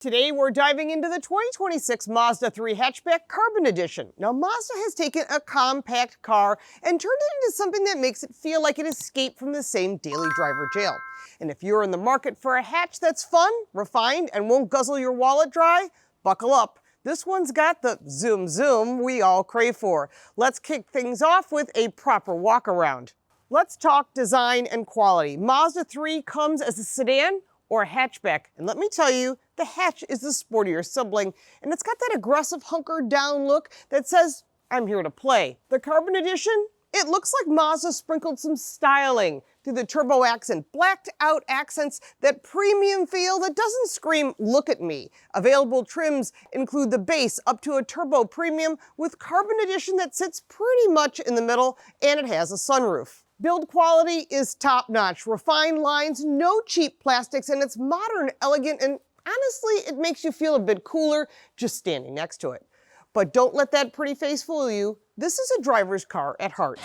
Today we're diving into the 2026 Mazda 3 Hatchback Carbon Edition. Now Mazda has taken a compact car and turned it into something that makes it feel like it escaped from the same daily driver jail. And if you're in the market for a hatch that's fun, refined, and won't guzzle your wallet dry, buckle up. This one's got the zoom zoom we all crave for. Let's kick things off with a proper walk around. Let's talk design and quality. Mazda 3 comes as a sedan or a hatchback. And let me tell you, the hatch is the sportier sibling, and it's got that aggressive hunkered down look that says, I'm here to play. The Carbon Edition, it looks like Mazda sprinkled some styling through the turbo accent, blacked out accents, that premium feel that doesn't scream, look at me. Available trims include the base up to a turbo premium with Carbon Edition that sits pretty much in the middle, and it has a sunroof. Build quality is top-notch, refined lines, no cheap plastics, and it's modern, elegant, and honestly, it makes you feel a bit cooler just standing next to it. But don't let that pretty face fool you. This is a driver's car at heart.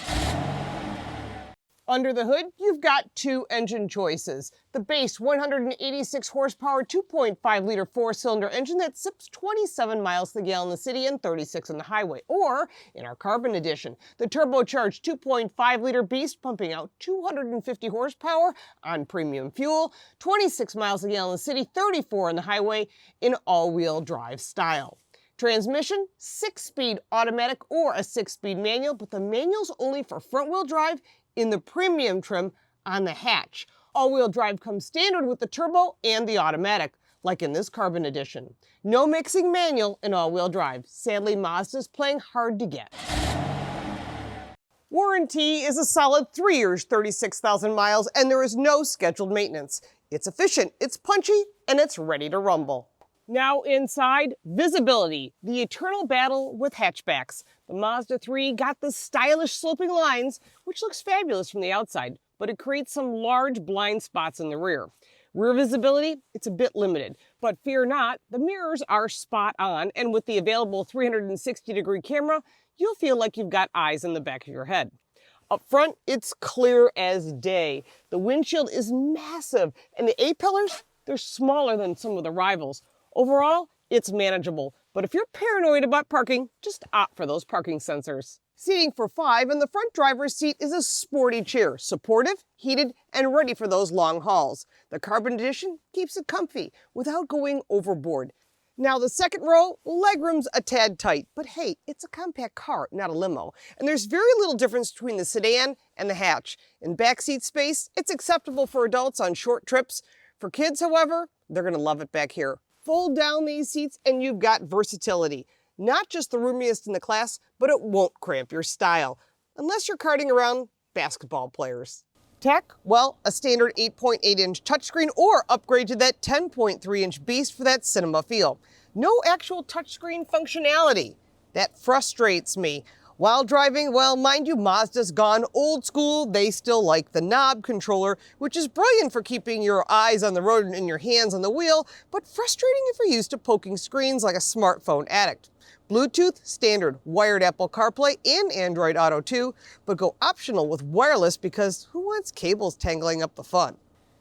Under the hood, you've got two engine choices. The base 186 horsepower, 2.5-liter four-cylinder engine that sips 27 miles to the gallon in the city and 36 on the highway. Or, in our Carbon Edition, the turbocharged 2.5-liter beast pumping out 250 horsepower on premium fuel, 26 miles to the gallon in the city, 34 on the highway in all-wheel drive style. Transmission, 6-speed automatic or a 6-speed manual, but the manual's only for front-wheel drive in the premium trim on the hatch. All-wheel drive comes standard with the turbo and the automatic, like in this Carbon Edition. No mixing manual in all-wheel drive. Sadly, Mazda's playing hard to get. Warranty is a solid 3 years, 36,000 miles, and there is no scheduled maintenance. It's efficient, it's punchy, and it's ready to rumble. Now inside, visibility, the eternal battle with hatchbacks. The Mazda 3 got the stylish sloping lines, which looks fabulous from the outside, but it creates some large blind spots in the rear. Rear visibility, it's a bit limited, but fear not, the mirrors are spot on, and with the available 360-degree camera, you'll feel like you've got eyes in the back of your head. Up front, it's clear as day. The windshield is massive, and the A-pillars, they're smaller than some of the rivals. Overall, it's manageable, but if you're paranoid about parking, just opt for those parking sensors. Seating for 5 in the front driver's seat is a sporty chair, supportive, heated, and ready for those long hauls. The Carbon Edition keeps it comfy without going overboard. Now the second row, legroom's a tad tight, but hey, it's a compact car, not a limo. And there's very little difference between the sedan and the hatch. In backseat space, it's acceptable for adults on short trips. For kids, however, they're gonna love it back here. Fold down these seats and you've got versatility. Not just the roomiest in the class, but it won't cramp your style, unless you're carting around basketball players. Tech, well, a standard 8.8-inch touchscreen or upgrade to that 10.3-inch beast for that cinema feel. No actual touchscreen functionality. That frustrates me. While driving, well, mind you, Mazda's gone old school. They still like the knob controller, which is brilliant for keeping your eyes on the road and your hands on the wheel, but frustrating if you're used to poking screens like a smartphone addict. Bluetooth, standard, wired Apple CarPlay and Android Auto too, but go optional with wireless because who wants cables tangling up the fun?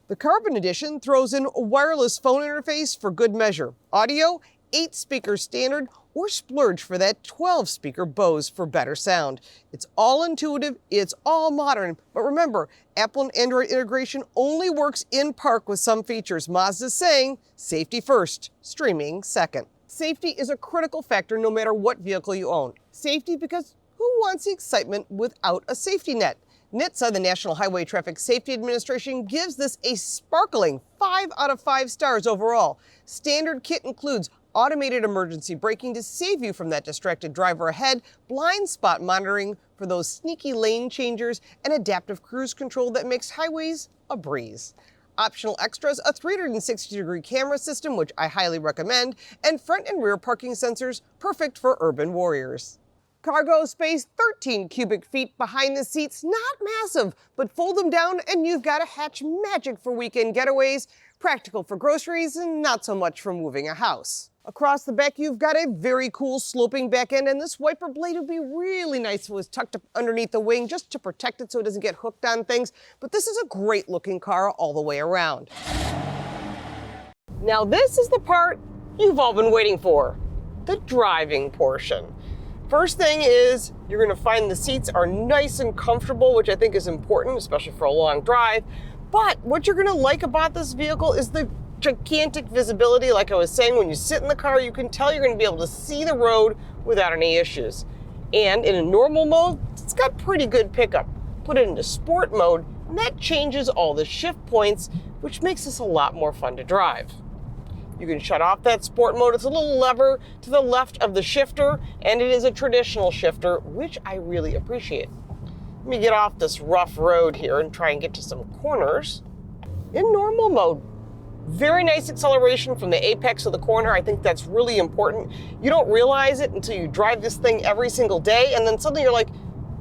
The Carbon Edition throws in a wireless phone interface for good measure. Audio, 8-speaker standard, or splurge for that 12-speaker Bose for better sound. It's all intuitive, it's all modern, but remember, Apple and Android integration only works in park with some features. Mazda's saying, safety first, streaming second. Safety is a critical factor no matter what vehicle you own. Safety because who wants the excitement without a safety net? NHTSA, the National Highway Traffic Safety Administration, gives this a sparkling 5 out of 5 stars overall. Standard kit includes automated emergency braking to save you from that distracted driver ahead, blind spot monitoring for those sneaky lane changers, and adaptive cruise control that makes highways a breeze. Optional extras, a 360-degree camera system, which I highly recommend, and front and rear parking sensors, perfect for urban warriors. Cargo space, 13 cubic feet behind the seats, not massive, but fold them down and you've got a hatch magic for weekend getaways, practical for groceries and not so much for moving a house. Across the back, you've got a very cool sloping back end, and this wiper blade would be really nice if it was tucked up underneath the wing just to protect it so it doesn't get hooked on things, but this is a great looking car all the way around. Now this is the part you've all been waiting for, the driving portion. First thing is you're going to find the seats are nice and comfortable, which I think is important, especially for a long drive. But what you're going to like about this vehicle is the gigantic visibility. Like I was saying, when you sit in the car, you can tell you're going to be able to see the road without any issues. And in a normal mode, it's got pretty good pickup. Put it into sport mode, and that changes all the shift points, which makes this a lot more fun to drive. You can shut off that sport mode. It's a little lever to the left of the shifter, and it is a traditional shifter, which I really appreciate. Let me get off this rough road here and try and get to some corners. In normal mode, very nice acceleration from the apex of the corner. I think that's really important. You don't realize it until you drive this thing every single day, and then suddenly you're like,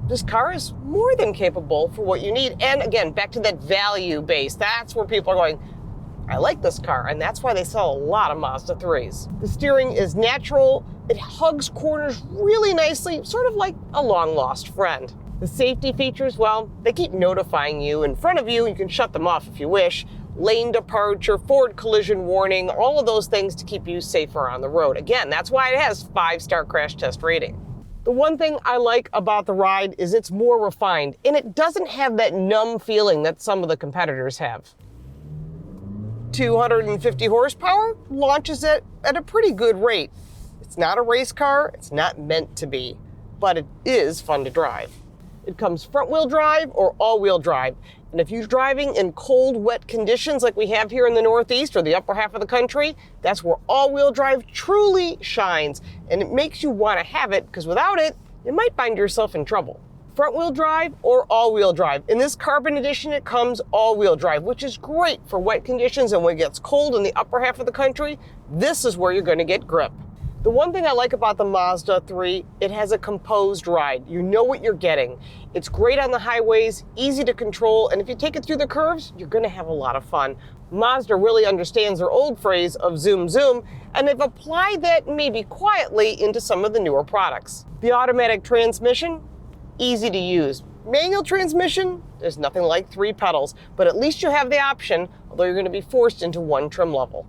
this car is more than capable for what you need. And again, back to that value base, that's where people are going, I like this car, and that's why they sell a lot of Mazda 3s. The steering is natural. It hugs corners really nicely, sort of like a long-lost friend. The safety features, well, they keep notifying you in front of you. You can shut them off if you wish. Lane departure, forward collision warning, all of those things to keep you safer on the road. Again, that's why it has 5-star crash test rating. The one thing I like about the ride is it's more refined, and it doesn't have that numb feeling that some of the competitors have. 250 horsepower launches it at a pretty good rate. It's not a race car, it's not meant to be, but it is fun to drive. It comes front-wheel drive or all-wheel drive. And if you're driving in cold, wet conditions like we have here in the Northeast or the upper half of the country, that's where all-wheel drive truly shines. And it makes you want to have it, because without it, you might find yourself in trouble. Front-wheel drive or all-wheel drive. In this Carbon edition, it comes all-wheel drive, which is great for wet conditions, and when it gets cold in the upper half of the country, this is where you're going to get grip. The one thing I like about the Mazda 3, it has a composed ride. You know what you're getting. It's great on the highways, easy to control, and if you take it through the curves, you're going to have a lot of fun. Mazda really understands their old phrase of zoom zoom, and they've applied that maybe quietly into some of the newer products. The automatic transmission, easy to use. Manual transmission, there's nothing like 3 pedals, but at least you have the option, although you're going to be forced into one trim level.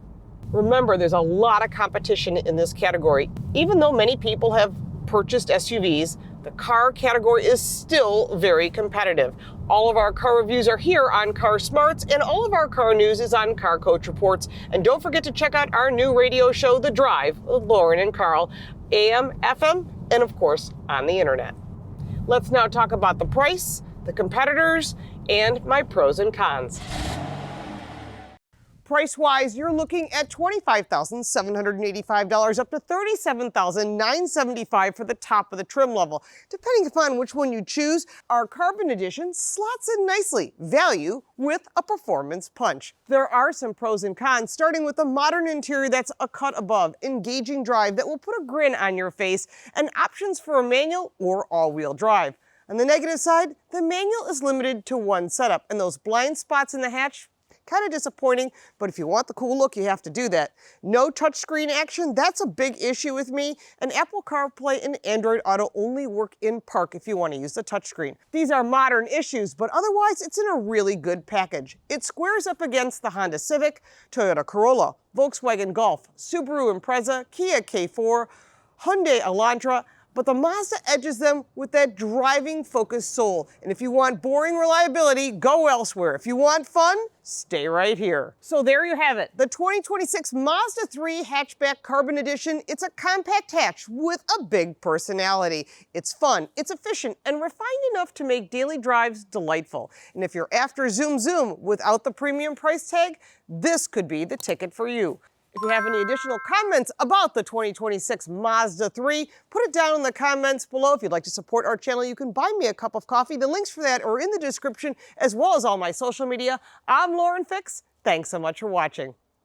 Remember, there's a lot of competition in this category. Even though many people have purchased SUVs, the car category is still very competitive. All of our car reviews are here on Car Smarts, and all of our car news is on Car Coach Reports. And don't forget to check out our new radio show, The Drive, with Lauren and Carl, AM, FM, and of course, on the internet. Let's now talk about the price, the competitors, and my pros and cons. Price-wise, you're looking at $25,785 up to $37,975 for the top of the trim level. Depending upon which one you choose, our Carbon edition slots in nicely. Value with a performance punch. There are some pros and cons, starting with a modern interior that's a cut above, engaging drive that will put a grin on your face, and options for a manual or all-wheel drive. On the negative side, the manual is limited to one setup, and those blind spots in the hatch, kind of disappointing, but if you want the cool look, you have to do that. No touchscreen action, that's a big issue with me, and Apple CarPlay and Android Auto only work in park if you want to use the touchscreen. These are modern issues, but otherwise it's in a really good package. It squares up against the Honda Civic, Toyota Corolla, Volkswagen Golf, Subaru Impreza, Kia K4, Hyundai Elantra, but the Mazda edges them with that driving-focused soul. And if you want boring reliability, go elsewhere. If you want fun, stay right here. So there you have it, the 2026 Mazda 3 Hatchback Carbon Edition. It's a compact hatch with a big personality. It's fun, it's efficient, and refined enough to make daily drives delightful. And if you're after zoom zoom without the premium price tag, this could be the ticket for you. If you have any additional comments about the 2026 Mazda 3, put it down in the comments below. If you'd like to support our channel, you can buy me a cup of coffee. The links for that are in the description, as well as all my social media. I'm LaurenFix. Thanks so much for watching.